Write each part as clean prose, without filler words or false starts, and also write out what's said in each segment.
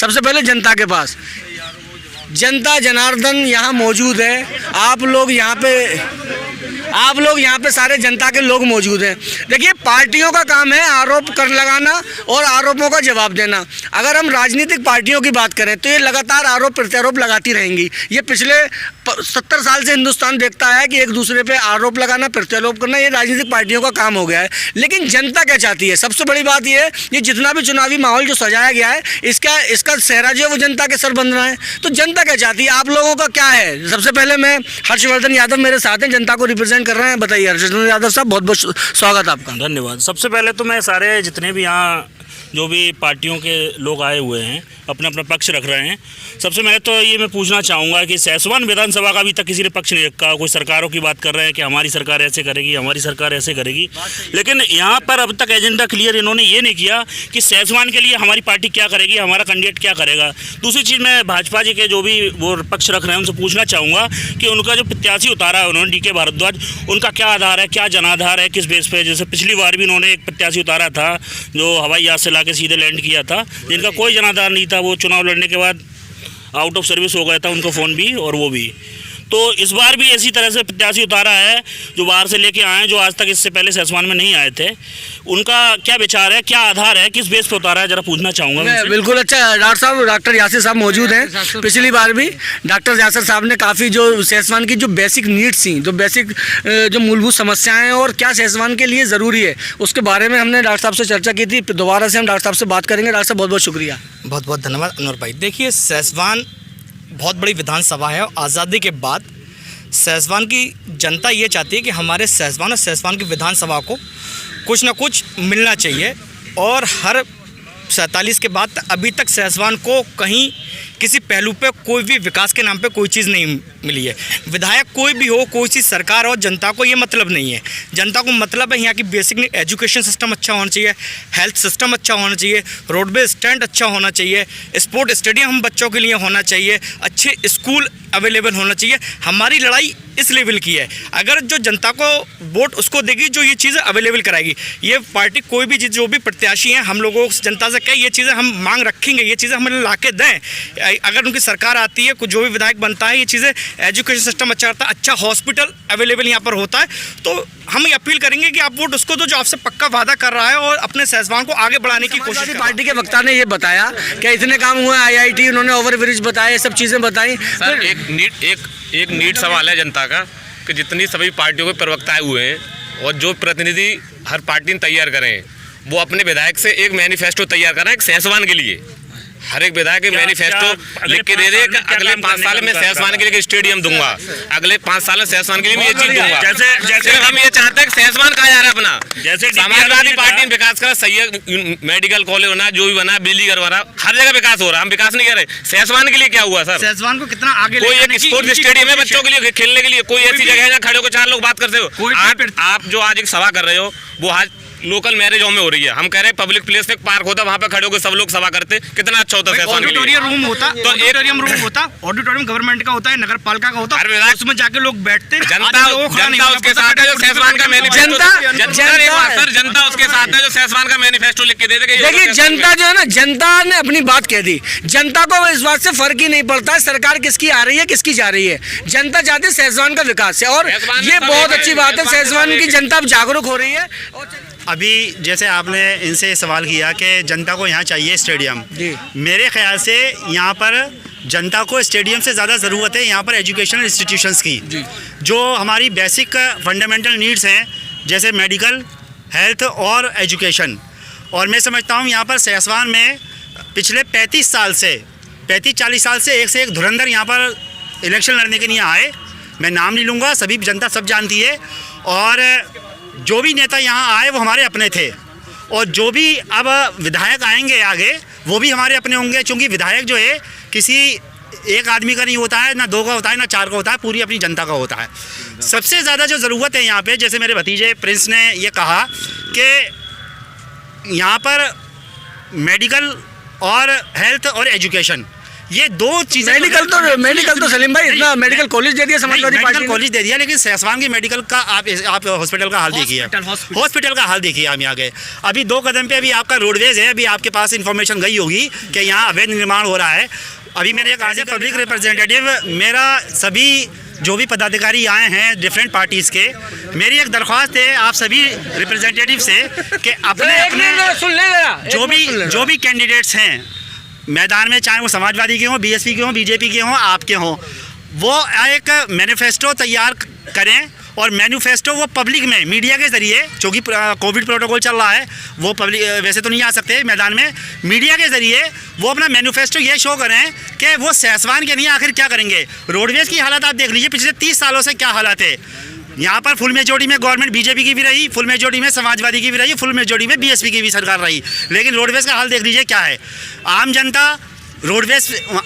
सबसे पहले जनता के पास, जनता जनार्दन यहाँ मौजूद है। आप लोग यहाँ पे सारे जनता के लोग मौजूद हैं। देखिए, पार्टियों का काम है आरोप कर लगाना और आरोपों का जवाब देना। अगर हम राजनीतिक पार्टियों की बात करें तो ये लगातार आरोप प्रत्यारोप लगाती रहेंगी। ये पिछले 70 साल से हिंदुस्तान देखता है कि एक दूसरे पे आरोप लगाना, प्रत्यारोप करना, ये राजनीतिक पार्टियों का काम हो गया है। लेकिन जनता क्या चाहती है? सबसे बड़ी बात ये जितना भी चुनावी माहौल जो सजाया गया है, इसका सेहरा जो है वो जनता के सर बंधना है। तो जनता क्या चाहती है? आप लोगों का क्या है? सबसे पहले मैं हर्षवर्धन यादव मेरे साथ हैं, जनता को रिप्रेजेंट कर रहे हैं। बताइए हर्षवर्धन यादव साहब, बहुत बहुत स्वागत आपका। धन्यवाद। सबसे पहले तो मैं सारे जितने भी यहाँ जो भी पार्टियों के लोग आए हुए हैं अपना अपना पक्ष रख रहे हैं, सबसे पहले तो ये मैं पूछना चाहूँगा कि सैसवान विधानसभा का अभी तक किसी ने पक्ष नहीं रखा। कोई सरकारों की बात कर रहे हैं कि हमारी सरकार ऐसे करेगी, हमारी सरकार ऐसे करेगी, लेकिन यहाँ पर अब तक एजेंडा क्लियर इन्होंने ये नहीं किया कि सैसवान के लिए हमारी पार्टी क्या करेगी, हमारा कैंडिडेट क्या करेगा। दूसरी चीज़, मैं भाजपा जी के जो भी वो पक्ष रख रहे हैं उनसे पूछना चाहूँगा कि उनका जो प्रत्याशी उतारा है उन्होंने, DK भारद्वाज, उनका क्या आधार है, क्या जनाधार है, किस बेस पे? जैसे पिछली बार भी उन्होंने एक प्रत्याशी उतारा था जो हवाई जहाज से लाके सीधे लैंड किया था, जिनका कोई जनाधार नहीं था। वो चुनाव लड़ने के बाद आउट ऑफ सर्विस हो गया था, उनका फ़ोन भी और वो भी। तो इस बार भी इसी तरह से प्रत्याशी उतारा है जो बाहर से लेके आए हैं, जो आज तक इससे पहले सैसवान में नहीं आए थे। उनका क्या विचार है, क्या आधार है, किस बेस पे उतारा है, जरा पूछना चाहूँगा। बिल्कुल। अच्छा डॉक्टर यासिर साहब मौजूद हैं। पिछली बार भी डॉक्टर यासिर साहब ने काफ़ी जो सैसवान की जो बेसिक नीड्स थी, जो बेसिक जो मूलभूत समस्याएं हैं और क्या सैसवान के लिए ज़रूरी है, उसके बारे में हमने डॉक्टर साहब से चर्चा की थी। दोबारा से हम डॉक्टर साहब से बात करेंगे। डॉक्टर साहब बहुत बहुत शुक्रिया। बहुत बहुत धन्यवाद अनवर भाई। देखिए, सैसवान बहुत बड़ी विधानसभा है और आज़ादी के बाद सैसवान की जनता ये चाहती है कि हमारे सैसवान और सैसवान की विधानसभा को कुछ ना कुछ मिलना चाहिए। और हर 47 के बाद अभी तक सैसवान को कहीं किसी पहलू पे कोई भी विकास के नाम पे कोई चीज़ नहीं मिली है। विधायक कोई भी हो, कोई सी सरकार हो, जनता को ये मतलब नहीं है। जनता को मतलब है यहाँ की बेसिक एजुकेशन सिस्टम अच्छा होना चाहिए, हेल्थ सिस्टम अच्छा होना चाहिए, रोडवे स्टैंड अच्छा होना चाहिए, स्पोर्ट स्टेडियम हम बच्चों के लिए होना चाहिए, अच्छे स्कूल अवेलेबल होना चाहिए। हमारी लड़ाई इस लेवल की है। अगर जो जनता को वोट उसको देगी जो ये चीज़ें अवेलेबल कराएगी। ये पार्टी कोई भी जो भी प्रत्याशी हैं, हम लोगों जनता से कहे ये चीज़ें हम मांग रखेंगे, ये चीज़ें हमें ला के दें। अगर उनकी सरकार आती है, कुछ जो भी विधायक बनता है, ये चीज़ें एजुकेशन सिस्टम अच्छा रहता है, अच्छा हॉस्पिटल अवेलेबल यहाँ पर होता है, तो हम ये अपील करेंगे कि आप वोट उसको दो जो आपसे पक्का वादा कर रहा है और अपने सैसवान को आगे बढ़ाने की कोशिश कर। पार्टी के वक्ता ने ये बताया कि इतने काम हुए, IIT उन्होंने ओवरब्रिज बताया, सब चीज़ें बताई। सर एक नीट सवाल है जनता का कि जितनी सभी पार्टियों के प्रवक्ताएं हुए हैं और जो प्रतिनिधि हर पार्टी ने तैयार करें, वो अपने विधायक से एक मैनिफेस्टो तैयार कर रहे हैं सैसवान के लिए। हर एक विधायक मैनिफेस्टो लिख के दे दे कि अगले 5 साल में सैसवान के लिए स्टेडियम दूंगा, अगले 5 साल में सैसवान के लिए मैं ये चीज दूंगा। जैसे हम ये चाहते हैं कि सैसवान कहा जा रहा है अपना, जैसे समाजवादी पार्टी ने विकास करा, सही मेडिकल कॉलेज होना, जो भी बना, बिजली घर बना, हर जगह विकास हो रहा है। हम विकास नहीं कर रहे। सैसवान के लिए क्या हुआ सर? सैसवान को कितना आगे, कोई एक स्पोर्ट्स स्टेडियम है बच्चों के लिए खेलने के लिए, कोई ऐसी जगह है जहाँ खड़े होकर 4 लोग बात करते हो। आप जो आज एक सभा कर रहे हो वो आज लोकल मैरिज होम में हो रही है। हम कह रहे हैं पब्लिक प्लेस पे पार्क होता, वहाँ पे खड़े होकर सब लोग सभा करते, कितना अच्छा होता है। ऑडिटोरियम रूम होता, तो ऑडिटोरियम रूम होता, ऑडिटोरियम गवर्नमेंट का होता है, नगर पालिका का होता है, उसमें जाके लोग बैठते, जनता उसके साथ है जो सैसवान का मैनिफेस्टो, जनता उसके साथ है जो सैसवान का मैनिफेस्टो लिख के दे देगा। देखिए, जनता जो है ना, जनता ने अपनी बात कह दी। जनता को इस बात से फर्क ही नहीं पड़ता है सरकार किसकी आ रही है, किसकी जा रही है। जनता चाहती है सैसवान का विकास है और ये बहुत अच्छी बात है। सैसवान की जनता अब जागरूक हो रही है। अभी जैसे आपने इनसे सवाल किया कि जनता को यहाँ चाहिए स्टेडियम, मेरे ख्याल से यहाँ पर जनता को स्टेडियम से ज़्यादा ज़रूरत है यहाँ पर एजुकेशनल इंस्टीट्यूशंस की, जो हमारी बेसिक फंडामेंटल नीड्स हैं, जैसे मेडिकल, हेल्थ और एजुकेशन। और मैं समझता हूँ यहाँ पर सैसवान में पिछले 35-40 साल से एक धुरंधर यहाँ पर इलेक्शन लड़ने के लिए आए। मैं नाम नहीं लूँगा, सभी जनता सब जानती है। और जो भी नेता यहाँ आए वो हमारे अपने थे और जो भी अब विधायक आएंगे आगे वो भी हमारे अपने होंगे, क्योंकि विधायक जो है किसी एक आदमी का नहीं होता है, ना 2 का होता है, ना 4 का होता है, पूरी अपनी जनता का होता है। सबसे ज़्यादा जो ज़रूरत है यहाँ पे, जैसे मेरे भतीजे प्रिंस ने ये कहा कि यहाँ पर मेडिकल और हेल्थ और एजुकेशन, ये दो चीजें मेडिकल तो सलीम भाई इतना मेडिकल कॉलेज दे दिया समाजवादी पार्टी मेडिकल कॉलेज दे दिया, लेकिन सैसवान की मेडिकल का आप हॉस्पिटल का हाल देखिए, हॉस्पिटल का हाल देखिए। हम यहाँ गए अभी 2 कदम पे, अभी आपका रोडवेज है, अभी आपके पास इंफॉर्मेशन गई होगी कि यहाँ अवैध निर्माण हो रहा है। अभी मेरे एक आज पब्लिक रिप्रेजेंटेटिव, मेरा सभी जो भी पदाधिकारी आए हैं डिफरेंट पार्टीज़ के, मेरी एक दरख्वास्त है आप सभी रिप्रेजेंटेटिव से कि अपने जो भी कैंडिडेट्स हैं मैदान में, चाहे वो समाजवादी के हों, बीएसपी के हों, बीजेपी के हों, आपके हों, वो एक मैनिफेस्टो तैयार करें और मैनिफेस्टो वो पब्लिक में मीडिया के ज़रिए, क्योंकि कोविड प्रोटोकॉल चल रहा है, वो पब्लिक वैसे तो नहीं आ सकते मैदान में, मीडिया के ज़रिए वो अपना मैनिफेस्टो ये शो करें कि वो सैसवान के लिए आखिर क्या करेंगे। रोडवेज़ की हालत आप देख लीजिए, पिछले 30 सालों से क्या हालत है। यहाँ पर फुल मेजोरिटी में गवर्नमेंट बीजेपी की भी रही, फुल मेजोरिटी में समाजवादी की भी रही, फुल मेजोरिटी में बीएसपी की भी सरकार रही, लेकिन रोडवेज़ का हाल देख लीजिए क्या है। आम जनता रोडवेज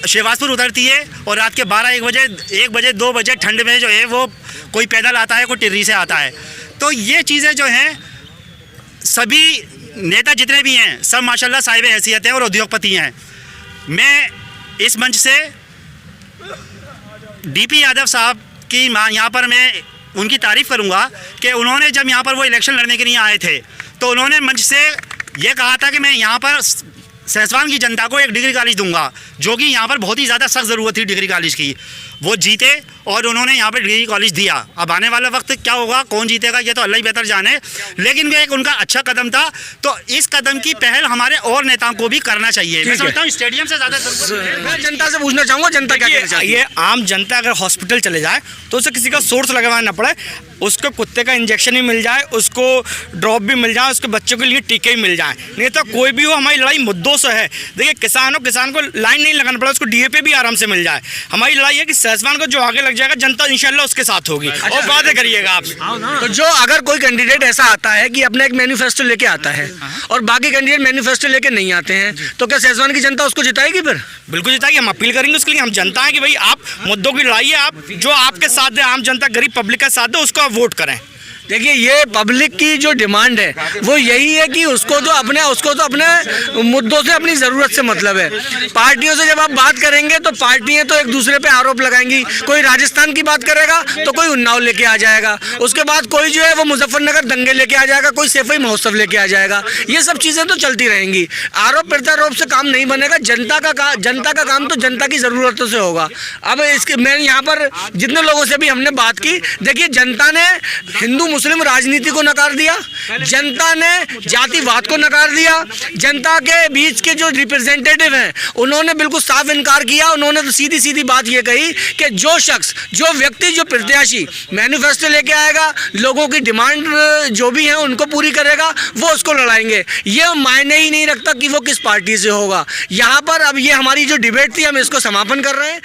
शेवासपुर उतरती है और रात के 12 1 बजे 2 बजे ठंड में जो है वो कोई पैदल आता है, कोई टिर्री से आता है। तो ये चीज़ें जो हैं, सभी नेता जितने भी हैं सब माशाल्लाह साहिब हैसियत हैं और उद्योगपति हैं। मैं इस मंच से डीपी यादव साहब की यहाँ पर मैं उनकी तारीफ़ करूँगा कि उन्होंने जब यहाँ पर वो इलेक्शन लड़ने के लिए आए थे तो उन्होंने मंच से ये कहा था कि मैं यहाँ पर सैसवान की जनता को एक डिग्री कॉलेज दूंगा, जो कि यहाँ पर बहुत ही ज़्यादा सख्त ज़रूरत थी डिग्री कॉलेज की। वो जीते और उन्होंने यहाँ पर डिग्री कॉलेज दिया। अब आने वाला वक्त क्या होगा, कौन जीतेगा, ये तो अल्लाह ही बेहतर जाने, लेकिन वो एक उनका अच्छा कदम था। तो इस कदम की पहल हमारे और नेताओं को भी करना चाहिए। मैं समझता हूँ स्टेडियम से ज़्यादा जरूरत है। मैं जनता से पूछना चाहूँगा, जनता क्या कहना चाहती है? ये आम जनता अगर हॉस्पिटल चले जाए तो उसे किसी का सोर्स लगवाना ना पड़े, उसको कुत्ते का इंजेक्शन ही मिल जाए, उसको ड्रॉप भी मिल जाए, उसके बच्चों के लिए टीके ही मिल जाए। नहीं तो कोई भी हो, हमारी लड़ाई मुद्दों से है। देखिए किसान को लाइन नहीं लगाना पड़ा, उसको डीएपी भी आराम से मिल जाए। हमारी लड़ाई है कि सैसवान को जो आगे लग जाएगा जनता इंशाल्लाह उसके साथ होगी। और बातें करिएगा आप। तो जो अगर कोई कैंडिडेट ऐसा आता है कि अपना एक मैनिफेस्टो लेके आता है और बाकी कैंडिडेट मैनिफेस्टो लेके नहीं आते हैं, तो क्या सैसवान की जनता उसको जिताएगी? फिर बिल्कुल जिताएगी। हम अपील करेंगे उसके लिए। हम जनता है कि भाई आप मुद्दों की लड़ाई है, आप जो आपके साथ है, आम जनता गरीब पब्लिक का साथ है, उसको आप वोट करें। देखिए ये पब्लिक की जो डिमांड है वो यही है कि उसको तो अपने मुद्दों से, अपनी ज़रूरत से मतलब है। पार्टियों से जब आप बात करेंगे तो पार्टियां तो एक दूसरे पे आरोप लगाएंगी। कोई राजस्थान की बात करेगा तो कोई उन्नाव लेके आ जाएगा, उसके बाद कोई जो है वो मुजफ्फरनगर दंगे लेके आ जाएगा, कोई सैफई महोत्सव लेके आ जाएगा। ये सब चीज़ें तो चलती रहेंगी। आरोप प्रत्यारोप से काम नहीं बनेगा। जनता का काम तो जनता की ज़रूरतों से होगा। अब इसके मैं यहाँ पर जितने लोगों से भी हमने बात की, देखिए जनता ने हिंदू मुस्लिम राजनीति को नकार दिया, जनता ने जातिवाद को नकार दिया, जनता के बीच के जो रिप्रेजेंटेटिव हैं उन्होंने बिल्कुल साफ इनकार किया। उन्होंने तो सीधी सीधी बात ये कही कि जो शख्स, जो व्यक्ति, जो प्रत्याशी मैनिफेस्टो लेके आएगा, लोगों की डिमांड जो भी है उनको पूरी करेगा, वो उसको लड़ाएंगे। ये मायने ही नहीं रखता कि वो किस पार्टी से होगा। यहाँ पर अब ये हमारी जो डिबेट थी हम इसको समापन कर रहे हैं।